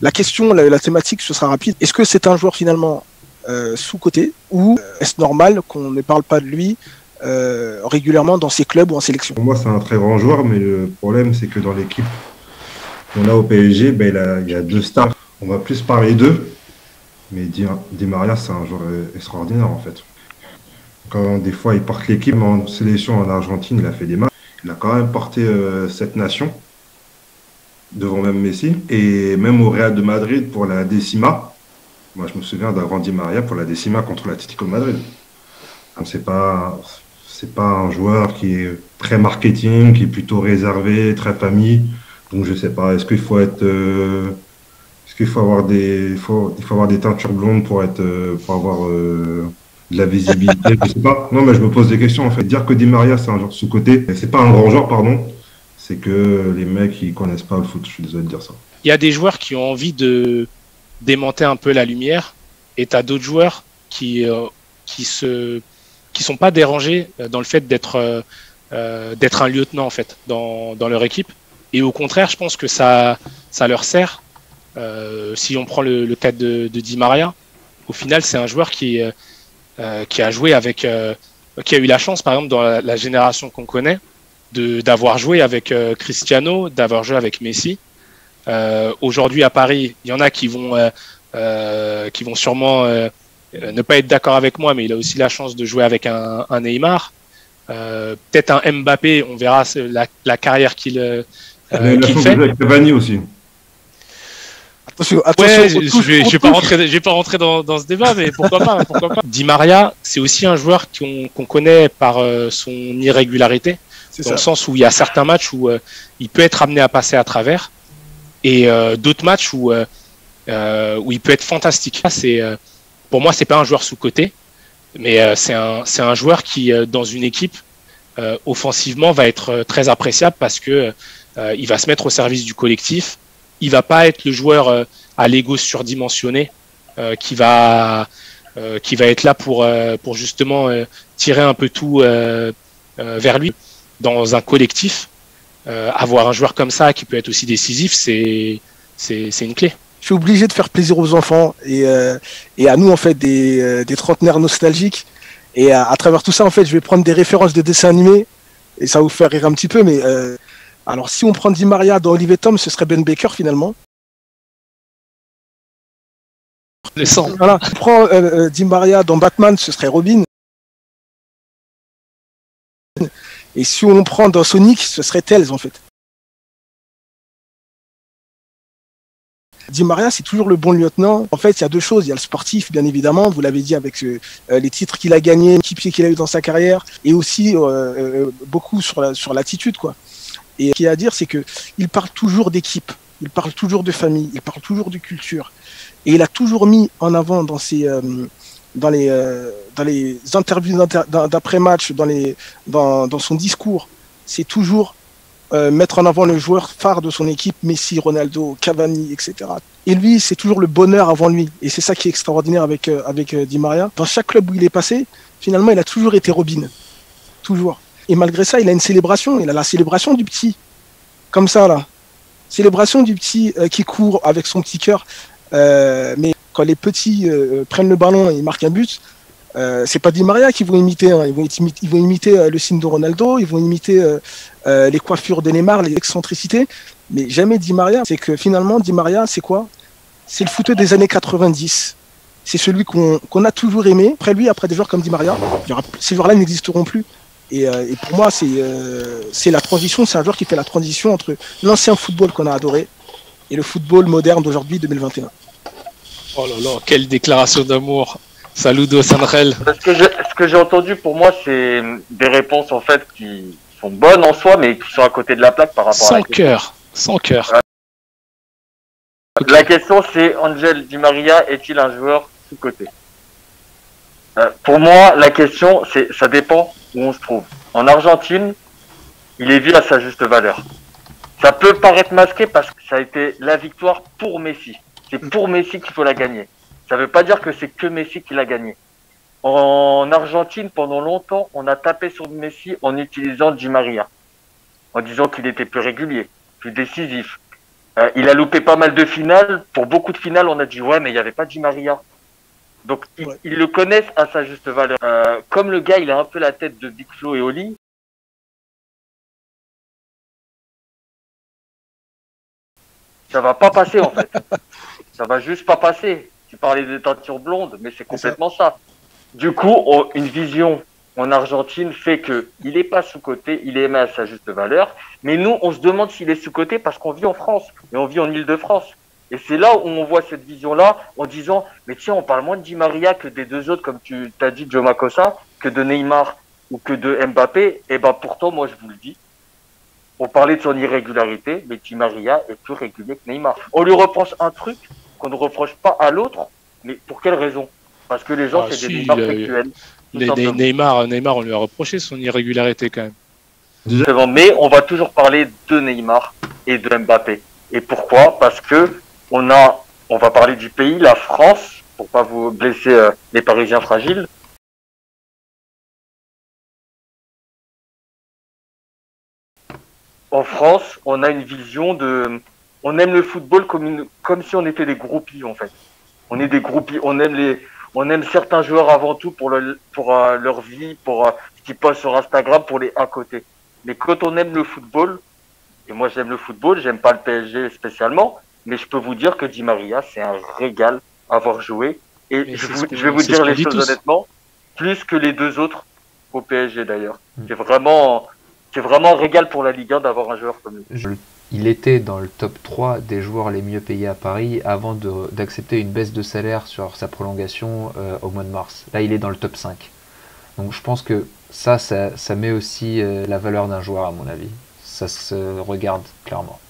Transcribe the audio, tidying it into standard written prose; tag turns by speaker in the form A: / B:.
A: La question, la thématique, ce sera rapide. Est-ce que c'est un joueur finalement sous-coté ou est-ce normal qu'on ne parle pas de lui régulièrement dans ses clubs ou en sélection?
B: Pour moi, c'est un très grand joueur, mais le problème, c'est que dans l'équipe qu'on a au PSG, il y a deux stars. On va plus parler d'eux, mais Di Maria, c'est un joueur extraordinaire en fait. Quand des fois il porte l'équipe en sélection en Argentine, il a fait des matchs. Il a quand même porté cette nation devant même Messi. Et même au Real de Madrid pour la décima. Moi, je me souviens d'avoir Di Maria pour la décima contre l'Atlético de Madrid. Donc, c'est pas un joueur qui est très marketing, qui est plutôt réservé, très famille. Donc, je sais pas. Est-ce qu'il faut être est-ce qu'il faut avoir il faut avoir des teintures blondes pour avoir de la visibilité? Je sais pas. Non, mais je me pose des questions en fait. Dire que Di Maria c'est un joueur sous-coté, c'est pas un grand joueur, pardon. C'est que les mecs ils connaissent pas le foot. Je suis désolé de dire ça.
C: Il y a des joueurs qui ont envie de démonter un peu la lumière, et t'as d'autres joueurs qui sont pas dérangés dans le fait d'être un lieutenant en fait dans leur équipe. Et au contraire, je pense que ça leur sert. Si on prend le cas de Di Maria, au final, c'est un joueur qui a joué avec, qui a eu la chance, par exemple, dans la génération qu'on connaît, d'avoir joué avec Cristiano, d'avoir joué avec Messi. Aujourd'hui à Paris, il y en a qui vont sûrement ne pas être d'accord avec moi, mais il a aussi la chance de jouer avec un Neymar, peut-être un Mbappé. On verra la carrière qu'il
B: Il a la
C: fait.
B: chance de jouer avec Cavani aussi.
C: Attention, ouais, je vais pas rentrer dans ce débat, mais pourquoi pas. Di Maria, c'est aussi un joueur qu'on connaît par son irrégularité, le sens où il y a certains matchs où il peut être amené à passer à travers, et d'autres matchs où il peut être fantastique. Pour moi, c'est pas un joueur sous-coté, mais c'est un joueur qui, dans une équipe, offensivement, va être très appréciable parce que il va se mettre au service du collectif. Il va pas être le joueur à l'ego surdimensionné qui va être là pour justement tirer un peu tout vers lui. Dans un collectif, avoir un joueur comme ça qui peut être aussi décisif, c'est une clé.
A: Je suis obligé de faire plaisir aux enfants et à nous en fait des trentenaires nostalgiques. Et à travers tout ça, en fait, je vais prendre des références de dessins animés et ça va vous faire rire un petit peu, mais alors, si on prend Di Maria dans Olive et Tom, ce serait Ben Baker finalement.
C: Le sang.
A: Voilà. On prend Di Maria dans Batman, ce serait Robin. Et si on prend dans Sonic, ce serait Tails en fait. Di Maria, c'est toujours le bon lieutenant. En fait, il y a deux choses. Il y a le sportif, bien évidemment. Vous l'avez dit avec les titres qu'il a gagnés, l'équipier qu'il a eu dans sa carrière, et aussi beaucoup sur l'attitude, quoi. Et ce qu'il y a à dire, c'est qu'il parle toujours d'équipe, il parle toujours de famille, il parle toujours de culture. Et il a toujours mis en avant dans les interviews d'après-match, dans son discours, c'est toujours mettre en avant le joueur phare de son équipe, Messi, Ronaldo, Cavani, etc. Et lui, c'est toujours le bonheur avant lui. Et c'est ça qui est extraordinaire avec Di Maria. Dans chaque club où il est passé, finalement, il a toujours été Robin. Toujours. Et malgré ça, il a une célébration. Il a la célébration du petit. Comme ça, là. Célébration du petit qui court avec son petit cœur. Mais quand les petits prennent le ballon et ils marquent un but, c'est pas Di Maria qu'ils vont imiter. Hein. Ils vont imiter le signe de Ronaldo. Ils vont imiter les coiffures de Neymar, les excentricités. Mais jamais Di Maria. C'est que finalement, Di Maria, c'est quoi? C'est le footeux des années 90. C'est celui qu'on a toujours aimé. Après lui, après des joueurs comme Di Maria, ces joueurs-là n'existeront plus. Et pour moi, c'est la transition, c'est un joueur qui fait la transition entre l'ancien football qu'on a adoré et le football moderne d'aujourd'hui, 2021.
C: Oh là là, quelle déclaration d'amour. Saludo Sanrel.
D: Ce que j'ai entendu, pour moi, c'est des réponses en fait qui sont bonnes en soi, mais qui sont à côté de la plaque par rapport à la question.
C: Sans cœur.
D: La question, c'est Angel Di Maria est-il un joueur sous-coté? Pour moi, la question, ça dépend où on se trouve. En Argentine, il est vu à sa juste valeur. Ça peut paraître masqué parce que ça a été la victoire pour Messi. C'est pour Messi qu'il faut la gagner. Ça veut pas dire que c'est que Messi qui l'a gagné. En Argentine, pendant longtemps, on a tapé sur Messi en utilisant Di Maria. En disant qu'il était plus régulier, plus décisif, Il a loupé pas mal de finales. Pour beaucoup de finales, on a dit ouais, mais il n'y avait pas Di Maria. Donc ils le connaissent à sa juste valeur. Comme le gars, il a un peu la tête de Big Flo et Oli. Ça va pas passer en fait. Ça va juste pas passer. Tu parlais de teintures blondes, mais c'est complètement ça. Du coup, une vision en Argentine fait que il est pas sous-coté, il est aimé à sa juste valeur. Mais nous, on se demande s'il est sous-coté parce qu'on vit en France et on vit en Île-de-France. Et c'est là où on voit cette vision-là en disant, mais tiens, on parle moins de Di Maria que des deux autres, comme tu t'as dit, Joe Macossa, que de Neymar ou que de Mbappé. Et ben pourtant, moi je vous le dis, on parlait de son irrégularité, mais Di Maria est plus régulier que Neymar. On lui reproche un truc qu'on ne reproche pas à l'autre, mais pour quelle raison? Parce que les gens, c'est des Neymar sexuels.
C: Neymar, on lui a reproché son irrégularité quand même.
D: Mais on va toujours parler de Neymar et de Mbappé. Et pourquoi? Parce que on va parler du pays, la France, pour pas vous blesser les Parisiens fragiles. En France, on a une vision on aime le football comme si on était des groupies en fait. On est des groupies, on aime certains joueurs avant tout pour leur vie, pour ce qu'ils postent sur Instagram, pour les à côté. Mais quand on aime le football, et moi j'aime le football, j'aime pas le PSG spécialement, mais je peux vous dire que Di Maria, c'est un régal à avoir joué. Et je vais vous dire les choses honnêtement, plus que les deux autres au PSG d'ailleurs. C'est vraiment un régal pour la Ligue 1 d'avoir un joueur comme lui.
E: Il était dans le top 3 des joueurs les mieux payés à Paris avant d'accepter une baisse de salaire sur sa prolongation au mois de mars. Là, il est dans le top 5. Donc je pense que ça met aussi la valeur d'un joueur à mon avis. Ça se regarde clairement.